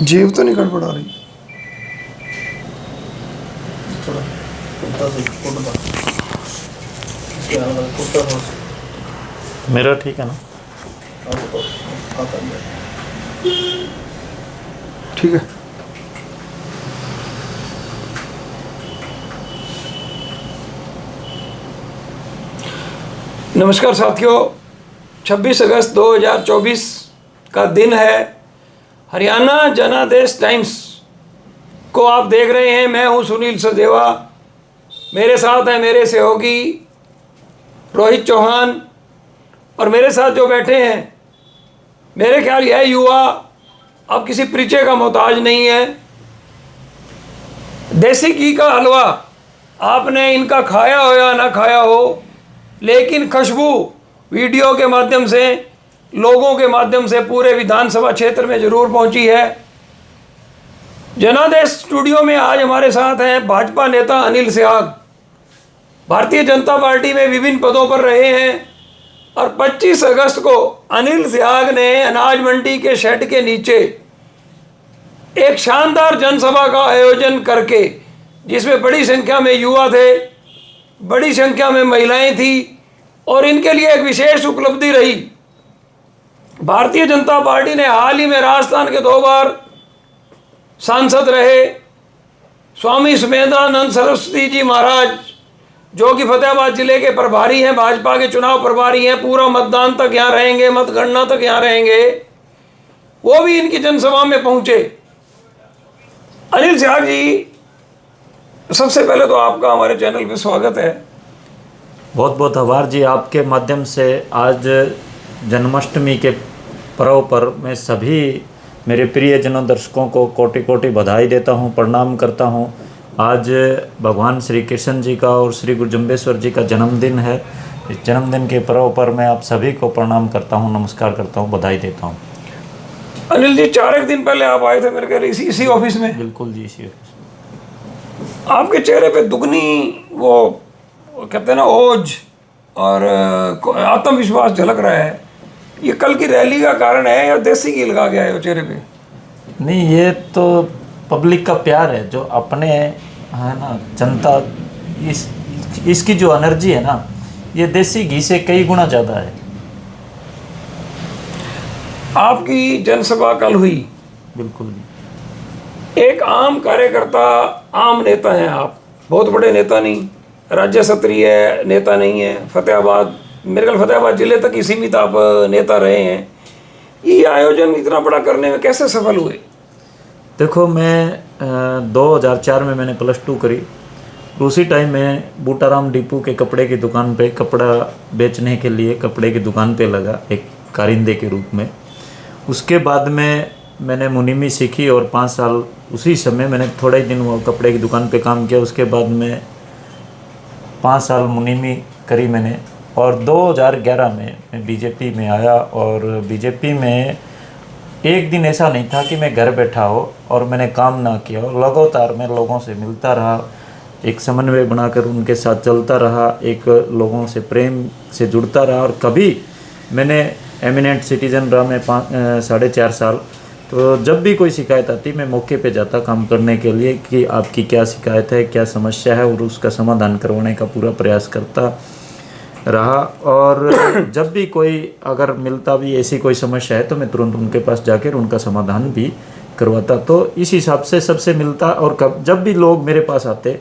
जेब तो नहीं गड़बड़ा रही? थोड़ा कुत्ता से कुत्ता इसके आगे कुत्ता हो मेरा ठीक है ना? आपको आता है। ठीक है। नमस्कार साथियों, 26 अगस्त 2024 का दिन है। हरियाणा जनादेश टाइम्स को आप देख रहे हैं। मैं हूं सुनील सचदेवा, मेरे साथ हैं मेरे सहयोगी रोहित चौहान, और मेरे साथ जो बैठे हैं, मेरे ख्याल यह युवा अब किसी परिचय का मोहताज नहीं है। देसी घी का हलवा आपने इनका खाया हो या ना खाया हो, लेकिन खुशबू वीडियो के माध्यम से, लोगों के माध्यम से पूरे विधानसभा क्षेत्र में जरूर पहुंची है। जनादेश स्टूडियो में आज हमारे साथ हैं भाजपा नेता अनिल सियाग। भारतीय जनता पार्टी में विभिन्न पदों पर रहे हैं और 25 अगस्त को अनिल सियाग ने अनाज मंडी के शेड के नीचे एक शानदार जनसभा का आयोजन करके, जिसमें बड़ी संख्या में युवा थे, बड़ी संख्या में महिलाएं थी, और इनके लिए एक विशेष उपलब्धि रही। भारतीय जनता पार्टी ने हाल ही में राजस्थान के 2 बार सांसद रहे स्वामी सुमेधानंद सरस्वती जी महाराज, जो कि फतेहाबाद जिले के प्रभारी हैं, भाजपा के चुनाव प्रभारी हैं, पूरा मतदान तक यहाँ रहेंगे, मतगणना तक यहाँ रहेंगे, वो भी इनकी जनसभा में पहुंचे। अनिल सियाग जी, सबसे पहले तो आपका हमारे चैनल पे स्वागत है। बहुत बहुत आभार जी। आपके माध्यम से आज जन्माष्टमी के पर्व पर मैं सभी मेरे प्रियजनों, दर्शकों को कोटि कोटि बधाई देता हूं, प्रणाम करता हूं। आज भगवान श्री कृष्ण जी का और श्री गुरु जम्बेश्वर जी का जन्मदिन है। इस जन्मदिन के पर्व पर मैं आप सभी को प्रणाम करता हूं, नमस्कार करता हूं, बधाई देता हूं। अनिल जी, 4 दिन पहले आप आए थे मेरे घर इसी ऑफिस में। बिल्कुल जी, इसी ऑफिस। आपके चेहरे पे दुगनी वो कहते हैं ना, ओज और आत्मविश्वास झलक रहा है। ये कल की रैली का कारण है या देसी घी लगा गया है वो चेहरे पे? नहीं, ये तो पब्लिक का प्यार है, जो अपने है ना, जनता, इसकी जो एनर्जी है ना, ये देसी घी से कई गुना ज़्यादा है। आपकी जनसभा कल हुई। बिल्कुल। एक आम कार्यकर्ता, आम नेता हैं आप, बहुत बड़े नेता नहीं, राज्य स्तरीय नेता नहीं है, फतेहाबाद, मेरे ख्याल फतेहाबाद जिले तक ही सीमित आप नेता रहे हैं। ये आयोजन इतना बड़ा करने में कैसे सफल हुए? देखो, मैं 2004 में मैंने +2 करी। उसी टाइम मैं बूटाराम डिपू के कपड़े की दुकान पे, कपड़ा बेचने के लिए कपड़े की दुकान पे लगा, एक कारिंदे के रूप में। उसके बाद में मैंने मुनीमी सीखी और 5 साल उसी समय मैंने थोड़े ही दिन वो कपड़े की दुकान पे काम किया। उसके बाद में 5 साल मुनीमी करी मैंने, और 2011 में मैं बीजेपी में आया। और बीजेपी में एक दिन ऐसा नहीं था कि मैं घर बैठा हो और मैंने काम ना किया हो। लगातार मैं लोगों से मिलता रहा, एक समन्वय बनाकर उनके साथ चलता रहा, एक लोगों से प्रेम से जुड़ता रहा। और कभी मैंने एमिनेंट सिटीज़न रहा मैं 4.5 साल। तो जब भी कोई शिकायत आती, मैं मौके पे जाता काम करने के लिए कि आपकी क्या शिकायत है, क्या समस्या है, और उसका समाधान करवाने का पूरा प्रयास करता रहा। और जब भी कोई अगर मिलता भी ऐसी कोई समस्या है, तो मैं तुरंत उनके पास जाकर उनका समाधान भी करवाता। तो इस हिसाब से सबसे मिलता। और जब भी लोग मेरे पास आते,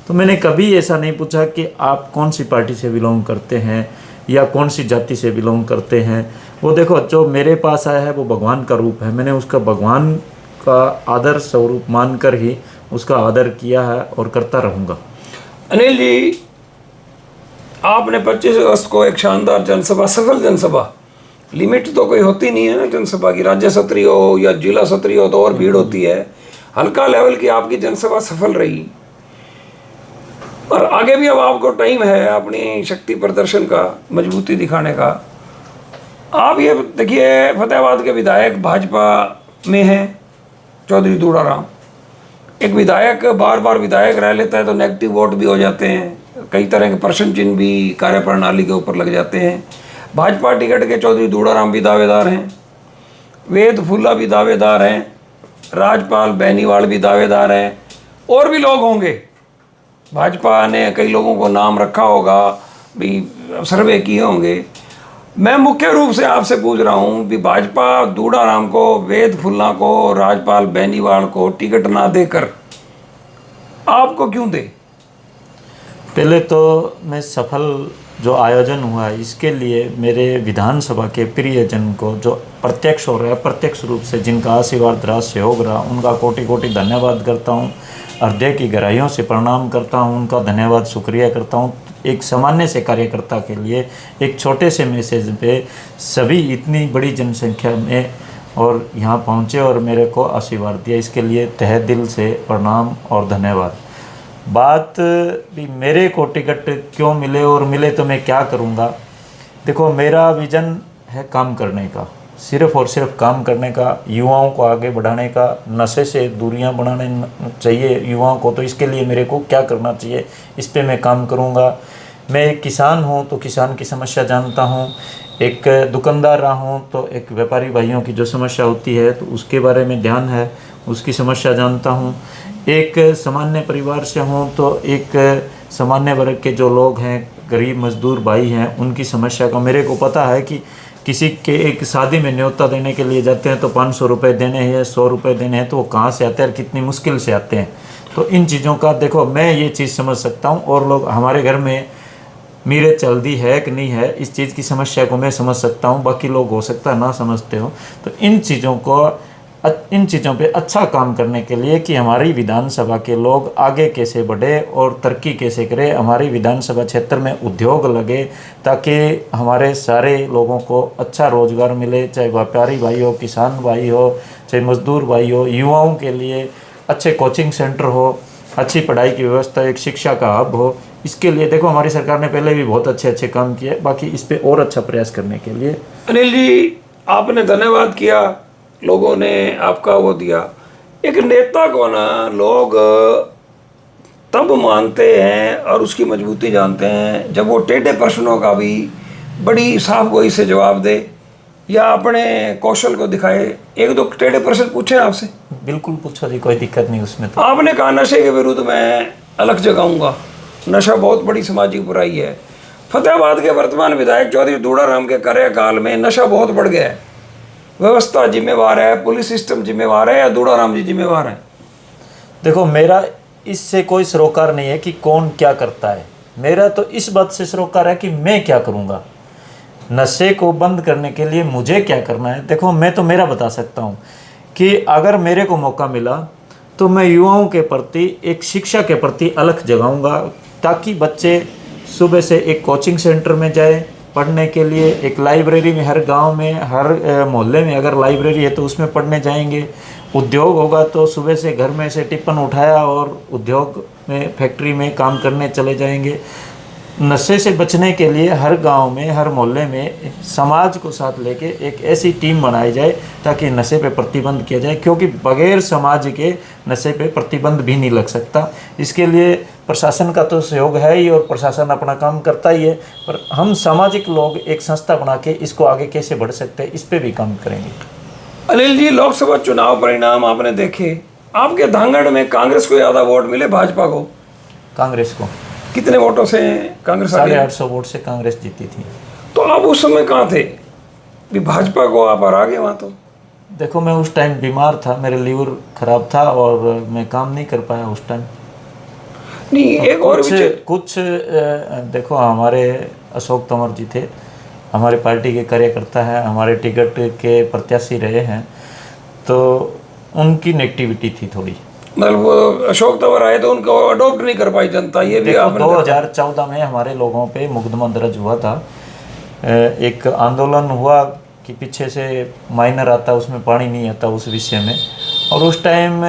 तो मैंने कभी ऐसा नहीं पूछा कि आप कौन सी पार्टी से बिलोंग करते हैं या कौन सी जाति से बिलोंग करते हैं। वो देखो, जो मेरे पास आया है वो भगवान का रूप है। मैंने उसका भगवान का आदर स्वरूप मानकर ही उसका आदर किया है और करता रहूँगा। अनिल जी, आपने 25 अगस्त को एक शानदार जनसभा, सफल जनसभा, लिमिट तो कोई होती नहीं है ना जनसभा की, राज्य स्तरीय हो या जिला स्तरीय हो तो और भीड़ होती है। हल्का लेवल की आपकी जनसभा सफल रही, और आगे भी अब आपको टाइम है अपनी शक्ति प्रदर्शन का, मजबूती दिखाने का। आप ये देखिए, फतेहाबाद के विधायक भाजपा में हैं चौधरी दूड़ाराम। एक विधायक बार बार विधायक रह लेता है तो नेगेटिव वोट भी हो जाते हैं, कई तरह के प्रश्न चिन्ह भी कार्यप्रणाली के ऊपर लग जाते हैं। भाजपा टिकट के चौधरी दूड़ाराम भी दावेदार हैं, वेद फुल्ला भी दावेदार हैं, राजपाल बेनीवाल भी दावेदार हैं, और भी लोग होंगे। भाजपा ने कई लोगों को नाम रखा होगा, भी सर्वे किए होंगे। मैं मुख्य रूप से आपसे पूछ रहा हूँ कि भाजपा दूड़ाराम को, वेद फुल्ला को, राजपाल बेनीवाल को टिकट ना देकर आपको क्यों दे? पहले तो मैं सफल जो आयोजन हुआ है इसके लिए मेरे विधानसभा के प्रियजन को, जो प्रत्यक्ष हो रहा है, प्रत्यक्ष रूप से जिनका आशीर्वाद रहा, सहयोग रहा, उनका कोटि कोटि धन्यवाद करता हूँ। हृदय की गहराइयों से प्रणाम करता हूँ, उनका धन्यवाद शुक्रिया करता हूँ। एक सामान्य से कार्यकर्ता के लिए एक छोटे से मैसेज पे सभी इतनी बड़ी जनसंख्या में और यहाँ पहुँचे और मेरे को आशीर्वाद दिया, इसके लिए तहे दिल से प्रणाम और धन्यवाद। बात भी मेरे को टिकट क्यों मिले और मिले तो मैं क्या करूँगा। देखो, मेरा विज़न है काम करने का, सिर्फ और सिर्फ काम करने का, युवाओं को आगे बढ़ाने का, नशे से दूरियां बनाने चाहिए युवाओं को। तो इसके लिए मेरे को क्या करना चाहिए, इस पे मैं काम करूँगा। मैं एक किसान हूँ तो किसान की समस्या जानता हूँ, एक दुकानदार रहा हूँ तो एक व्यापारी भाइयों की जो समस्या होती है तो उसके बारे में ध्यान है, उसकी समस्या जानता हूँ। एक सामान्य परिवार से हूँ तो एक सामान्य वर्ग के जो लोग हैं, गरीब मजदूर भाई हैं, उनकी समस्या का मेरे को पता है कि किसी के एक शादी में न्योता देने के लिए जाते हैं तो 500 रुपये देने हैं, 100 रुपये देने हैं, तो वो कहाँ से आते हैं और कितनी मुश्किल से आते हैं। तो इन चीज़ों का देखो मैं ये चीज़ समझ सकता हूँ, और लोग हमारे घर में मीरे चलती है कि नहीं है, इस चीज़ की समस्या को मैं समझ सकता हूँ। बाकी लोग हो सकता है ना समझते हो। तो इन चीज़ों पे अच्छा काम करने के लिए कि हमारी विधानसभा के लोग आगे कैसे बढ़े और तरक्की कैसे करें, हमारी विधानसभा क्षेत्र में उद्योग लगे ताकि हमारे सारे लोगों को अच्छा रोजगार मिले, चाहे व्यापारी भाई हो, किसान भाई हो, चाहे मजदूर भाई हो, युवाओं के लिए अच्छे कोचिंग सेंटर हो, अच्छी पढ़ाई की व्यवस्था, एक शिक्षा का हब हो। इसके लिए देखो हमारी सरकार ने पहले भी बहुत अच्छे काम किए, बाकी इस पे और अच्छा प्रयास करने के लिए। अनिल जी, आपने धन्यवाद किया, लोगों ने आपका वो दिया। एक नेता को ना लोग तब मानते हैं और उसकी मजबूती जानते हैं जब वो टेढ़े प्रश्नों का भी बड़ी साफ गोई से जवाब दे या अपने कौशल को दिखाए। एक दो टेढ़े प्रश्न पूछे आपसे? बिल्कुल पूछो जी, कोई दिक्कत नहीं उसमें। तो आपने कहा नशे के विरुद्ध मैं अलग जगाऊंगा, नशा बहुत बड़ी सामाजिक बुराई है। फतेहाबाद के वर्तमान विधायक चौधरी दूड़ाराम के कार्यकाल में नशा बहुत बढ़ गया है। व्यवस्था जिम्मेवार है, पुलिस सिस्टम जिम्मेवार है या दूड़ाराम जी जिम्मेवार है? देखो, मेरा इससे कोई सरोकार नहीं है कि कौन क्या करता है। मेरा तो इस बात से सरोकार है कि मैं क्या करूँगा, नशे को बंद करने के लिए मुझे क्या करना है। देखो, मैं तो मेरा बता सकता हूँ कि अगर मेरे को मौका मिला तो मैं युवाओं के प्रति, एक शिक्षा के प्रति अलग जगाऊँगा, ताकि बच्चे सुबह से एक कोचिंग सेंटर में जाए पढ़ने के लिए, एक लाइब्रेरी में, हर गांव में, हर मोहल्ले में अगर लाइब्रेरी है तो उसमें पढ़ने जाएंगे। उद्योग होगा तो सुबह से घर में से टिफ़िन उठाया और उद्योग में, फैक्ट्री में काम करने चले जाएंगे। नशे से बचने के लिए हर गांव में, हर मोहल्ले में समाज को साथ लेके एक ऐसी टीम बनाई जाए ताकि नशे पे प्रतिबंध किया जाए, क्योंकि बगैर समाज के नशे पे प्रतिबंध भी नहीं लग सकता। इसके लिए प्रशासन का तो सहयोग है ही और प्रशासन अपना काम करता ही है, पर हम सामाजिक लोग एक संस्था बना के इसको आगे कैसे बढ़ सकते हैं, इस पर भी काम करेंगे। अनिल जी, लोकसभा चुनाव परिणाम आपने देखे, आपके धांगड़ में कांग्रेस को ज़्यादा वोट मिले, भाजपा को? कांग्रेस को कितने वोटों से कांग्रेस? 850 वोट से कांग्रेस जीती थी। तो आप उस समय कहाँ थे भी भाजपा को आप हरा गए वहाँ? तो देखो, मैं उस टाइम बीमार था, मेरे लीवर खराब था और मैं काम नहीं कर पाया उस टाइम। नहीं, एक और कुछ देखो, हमारे अशोक तंवर जी थे, हमारे पार्टी के कार्यकर्ता हैं, हमारे टिकट के प्रत्याशी रहे हैं, तो उनकी नेगेटिविटी थी थोड़ी। मतलब वो अशोक तंवर आए तो उनको अडॉप्ट नहीं कर पाई जनता, ये भी आपने 2014 में हमारे लोगों पे मुकदमा दर्ज हुआ था। एक आंदोलन हुआ कि पीछे से माइनर आता, उसमें पानी नहीं आता उस विषय में, और उस टाइम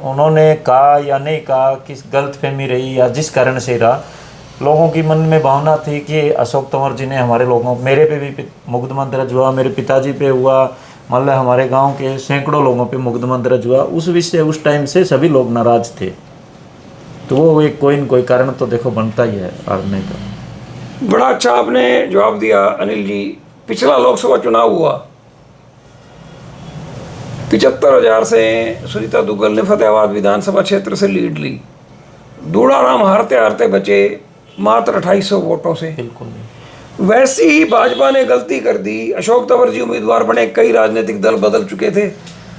उन्होंने कहा या नहीं कहा, किस गलतफहमी रही या जिस कारण से रहा, लोगों की मन में भावना थी कि अशोक तंवर जी ने हमारे लोगों, मेरे पे भी मुकदमा दर्ज हुआ, मेरे पिताजी पे हुआ, मान लो हमारे गांव के सैकड़ों लोगों पे मुकदमा दर्ज हुआ। उस विषय, उस टाइम से सभी लोग नाराज थे। तो वो एक कोई न कोई कारण तो देखो बनता ही है हारने का। बड़ा अच्छा आपने जवाब दिया अनिल जी। पिछला लोकसभा चुनाव हुआ, 75,000 से सुनीता दुग्गल ने फतेहाबाद विधानसभा क्षेत्र से लीड ली। दूड़ाराम हारते हारते बचे मात्र 2800 वोटों से। बिल्कुल वैसी ही भाजपा ने गलती कर दी। अशोक तंवर जी उम्मीदवार बने, कई राजनीतिक दल बदल चुके थे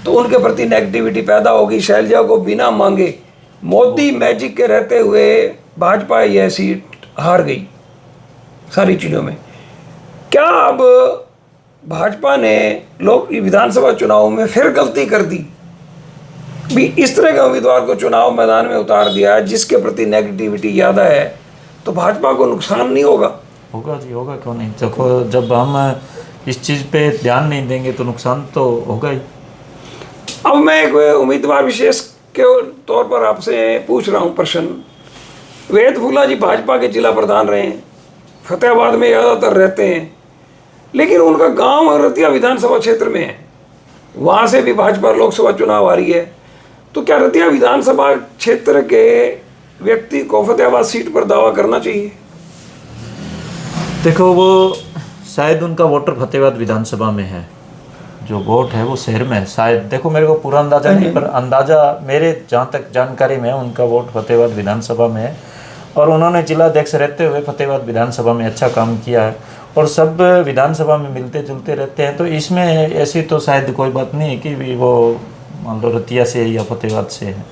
तो उनके प्रति नेगेटिविटी पैदा होगी। शैलजा को बिना मांगे मोदी मैजिक के रहते हुए भाजपा यह सीट हार गई सारी चीज़ों में। क्या अब भाजपा ने लोग विधानसभा चुनाव में फिर गलती कर दी, भी इस तरह के उम्मीदवार को चुनाव मैदान में उतार दिया जिसके प्रति नेगेटिविटी ज़्यादा है, तो भाजपा को नुकसान नहीं होगा? होगा जी, होगा, क्यों नहीं। देखो, जब हम इस चीज़ पे ध्यान नहीं देंगे तो नुकसान तो होगा ही। अब मैं एक उम्मीदवार विशेष के तौर पर आपसे पूछ रहा हूँ प्रश्न। वेद फूला जी भाजपा के जिला प्रधान रहे हैं, फतेहाबाद में ज़्यादातर रहते हैं, लेकिन उनका गांव रतिया विधानसभा क्षेत्र में है, वहाँ से भी भाजपा लोकसभा चुनाव आ रही है। तो क्या रतिया विधानसभा क्षेत्र के व्यक्ति को फतेहाबाद सीट पर दावा करना चाहिए? देखो, वो शायद उनका वोटर फतेहाबाद विधानसभा में है, जो वोट है वो शहर में है शायद। देखो, मेरे को पूरा अंदाज़ा नहीं, पर अंदाज़ा मेरे जहाँ तक जानकारी में उनका वोट फतेहाबाद विधानसभा में है और उन्होंने जिलाध्यक्ष रहते हुए फतेहाबाद विधानसभा में अच्छा काम किया है और सब विधानसभा में मिलते जुलते रहते हैं। तो इसमें ऐसी तो शायद कोई बात नहीं है कि भी वो मान लो रतिया से या फतेहाबाद से है।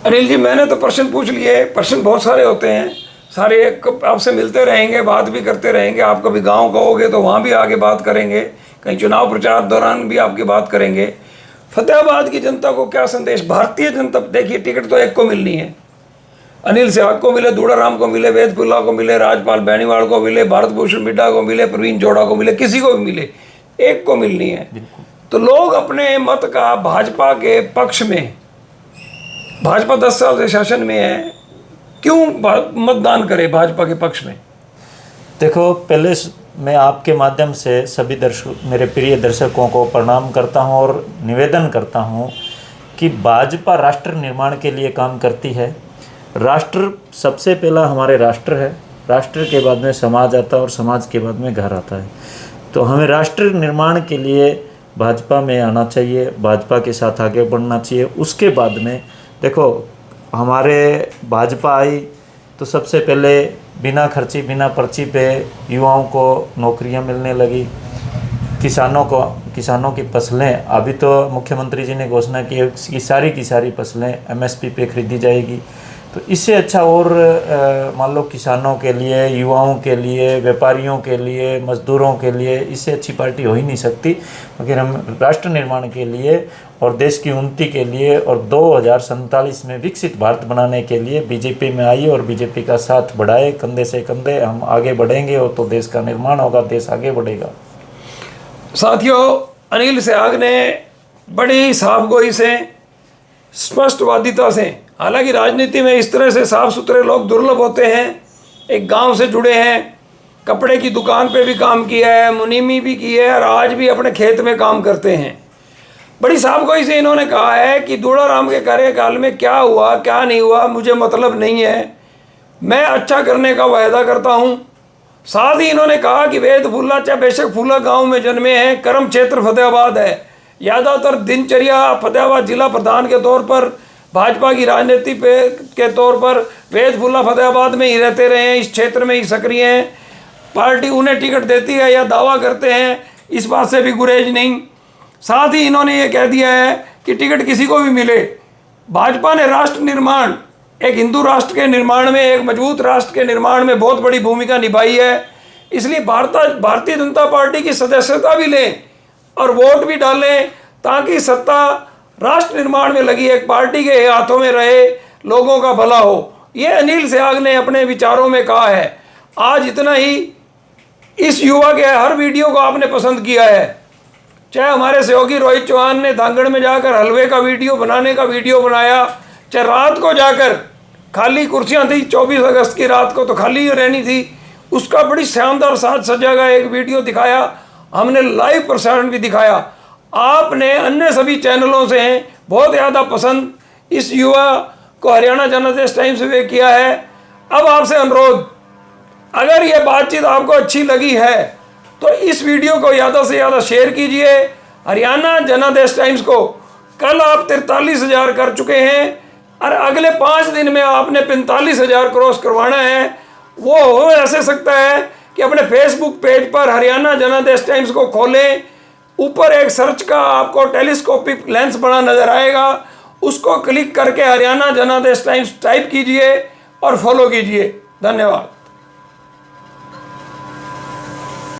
अनिल जी, मैंने तो प्रश्न पूछ लिए। प्रश्न बहुत सारे होते हैं, सारे आपसे मिलते रहेंगे, बात भी करते रहेंगे। आप कभी गांव कहोगे तो वहाँ भी आगे बात करेंगे, कहीं चुनाव प्रचार दौरान भी आपकी बात करेंगे। फतेहाबाद की जनता को क्या संदेश? भारतीय जनता, देखिए टिकट तो एक को मिलनी है, अनिल सिहाग को मिले, दूड़ाराम को मिले, वेद फुल्ला को मिले, राजपाल बेनीवाल को मिले, भारत भूषण मिड्डा को मिले, प्रवीण जोड़ा को मिले, किसी को भी मिले, एक को मिलनी है। तो लोग अपने मत का भाजपा के पक्ष में, भाजपा 10 साल से शासन में है, क्यों मतदान करें भाजपा के पक्ष में? देखो, पहले मैं आपके माध्यम से सभी मेरे प्रिय दर्शकों को प्रणाम करता हूं और निवेदन करता हूं कि भाजपा राष्ट्र निर्माण के लिए काम करती है। राष्ट्र सबसे पहला हमारे राष्ट्र है, राष्ट्र के बाद में समाज आता है और समाज के बाद में घर आता है। तो हमें राष्ट्र निर्माण के लिए भाजपा में आना चाहिए, भाजपा के साथ आगे बढ़ना चाहिए। उसके बाद में देखो, हमारे भाजपा आई तो सबसे पहले बिना खर्ची बिना पर्ची पे युवाओं को नौकरियां मिलने लगी। किसानों की फसलें, अभी तो मुख्यमंत्री जी ने घोषणा की है कि सारी फसलें एमएसपी पे खरीदी जाएगी। तो इससे अच्छा और मान लो किसानों के लिए, युवाओं के लिए, व्यापारियों के लिए, मजदूरों के लिए इससे अच्छी पार्टी हो ही नहीं सकती। मगर हम राष्ट्र निर्माण के लिए और देश की उन्नति के लिए और 2047 में विकसित भारत बनाने के लिए बीजेपी में आई और बीजेपी का साथ बढ़ाए, कंधे से कंधे हम आगे बढ़ेंगे और तो देश का निर्माण होगा, देश आगे बढ़ेगा। साथियों, अनिल सिहाग ने बड़ी साफगोई से, स्पष्टवादिता से, हालांकि राजनीति में इस तरह से साफ सुथरे लोग दुर्लभ होते हैं, एक गांव से जुड़े हैं, कपड़े की दुकान पे भी काम किया है, मुनीमी भी की है और आज भी अपने खेत में काम करते हैं। बड़ी साफगोई से इन्होंने कहा है कि दूड़ाराम के कार्यकाल में क्या हुआ क्या नहीं हुआ मुझे मतलब नहीं है, मैं अच्छा करने का वायदा करता हूँ। साथ ही इन्होंने कहा कि वेद फुल्ला चाहे बेशक फुल्ला गाँव में जन्मे हैं, कर्म क्षेत्र फतेहाबाद है, ज़्यादातर दिनचर्या फतेहाबाद जिला प्रधान के तौर पर, भाजपा की राजनीति पे के तौर पर वेद फुल्ला फतेहाबाद में ही रहते रहे हैं, इस क्षेत्र में ही सक्रिय हैं। पार्टी उन्हें टिकट देती है या दावा करते हैं, इस बात से भी गुरेज नहीं। साथ ही इन्होंने ये कह दिया है कि टिकट किसी को भी मिले, भाजपा ने राष्ट्र निर्माण, एक हिंदू राष्ट्र के निर्माण में, एक मजबूत राष्ट्र के निर्माण में बहुत बड़ी भूमिका निभाई है। इसलिए भारतीय जनता पार्टी की सदस्यता भी लें और वोट भी डालें ताकि सत्ता राष्ट्र निर्माण में लगी एक पार्टी के हाथों में रहे, लोगों का भला हो। ये अनिल सिहाग ने अपने विचारों में कहा है। आज इतना ही। इस युवा के हर वीडियो को आपने पसंद किया है, चाहे हमारे सहयोगी रोहित चौहान ने धांगड़ में जाकर हलवे का वीडियो बनाने का वीडियो बनाया, चाहे रात को जाकर खाली कुर्सियां थी, 24 अगस्त की रात को तो खाली रहनी थी, उसका बड़ी शानदार साज सजा का एक वीडियो दिखाया, हमने लाइव प्रसारण भी दिखाया। आपने अन्य सभी चैनलों से बहुत ज़्यादा पसंद इस युवा को हरियाणा जनादेश टाइम्स में किया है। अब आपसे अनुरोध, अगर ये बातचीत आपको अच्छी लगी है तो इस वीडियो को ज़्यादा से ज़्यादा शेयर कीजिए, हरियाणा जनादेश टाइम्स को कल आप 43,000 कर चुके हैं और अगले 5 दिन में आपने 45,000 क्रॉस करवाना है। वो हो ऐसे सकता है कि अपने फेसबुक पेज पर हरियाणा जनादेश टाइम्स को खोलें, ऊपर एक सर्च का आपको टेलीस्कोपिक लेंस बना नज़र आएगा, उसको क्लिक करके हरियाणा जनादेश टाइम्स टाइप कीजिए और फॉलो कीजिए। धन्यवाद।